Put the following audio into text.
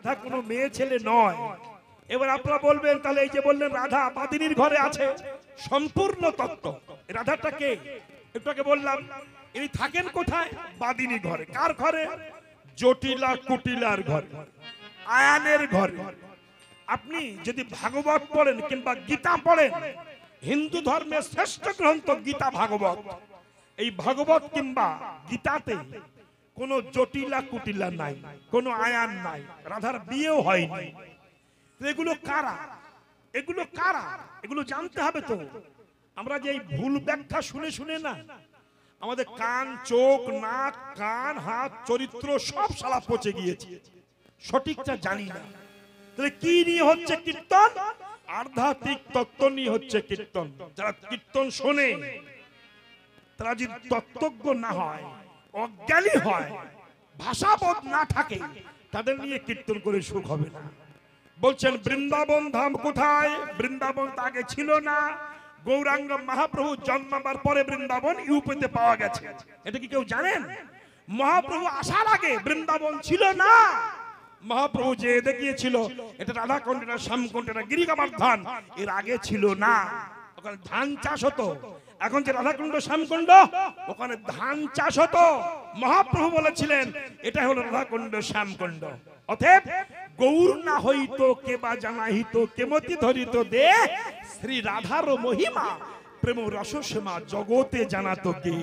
রাধা কোনো মেয়ে ছেলে নয়। এবার আপনারা বলবেন তাহলে এই যে বললেন রাধা বাদিনীর ঘরে আছে, সম্পূর্ণ তত্ত্ব। রাধাটা কে? একটু আগে বললাম ইনি থাকেন কোথায়? বাদিনী ঘরে। কার ঘরে? জটিলা কুটিলার ঘরে, আয়ানের ঘরে। আপনি যদি ভাগবত পড়েন কিংবা গীতা পড়েন, হিন্দু ধর্মের শ্রেষ্ঠ গ্রন্থ গীতা ভাগবত, এই ভাগবত কিংবা গীতাতে কোনো জটিলা কুটিলা নাই, কোনো আয়ান নাই, রাধার বিয়েও হয়নি। এগুলো কারা? এগুলো কারা? এগুলো জানতে হবে তো। আমরা যে এই ভুল ব্যাখ্যা শুনে শুনে না আমাদের কান, চোখ, নাক, কান, হাত, চরিত্র সব শালা পচে গিয়েছে, সঠিকটা জানি না। তাহলে কি নিয়ে হচ্ছে কীর্তন? আধ্যাত্মিক তত্ত্ব নিয়ে হচ্ছে কীর্তন। যারা কীর্তন শোনে তারা যদি তত্ত্বজ্ঞ না হয়, অজ্ঞানী হয়, ভাষাবোধ না থাকে, তাদের নিয়ে কীর্তন করে সুখ হবে না। বলছেন বৃন্দাবন ধাম কোথায়? বৃন্দাবন তো আগে ছিল না। গৌরাঙ্গ মহাপ্রভু জন্মাবার পরে বৃন্দাবন ইউপিতে পাওয়া গেছে। এটা কি কেউ জানেন? মহাপ্রভু আসার আগে বৃন্দাবন ছিল না। মহাপ্রভু যে দেখিয়েছিল এটা রাধাকুণ্ড, এটা শ্যামকুণ্ড, এটা গিরিগোবর্ধন, এর আগে ছিল না। ওখানে ধান চাষ হতো। এখন যে রাধাকুণ্ড শ্যামকুণ্ড, ওখানে ধান চাষ হতো। মহাপ্রভু বলেছিলেন এটা হলো রাধাকুণ্ড শ্যামকুণ্ড। অতএব গৌর না হইতো কে বা জানাইতো, কেমতি ধরিত দে শ্রী রাধার মহিমা, প্রেম রস সীমা জগতে জানাতো কে।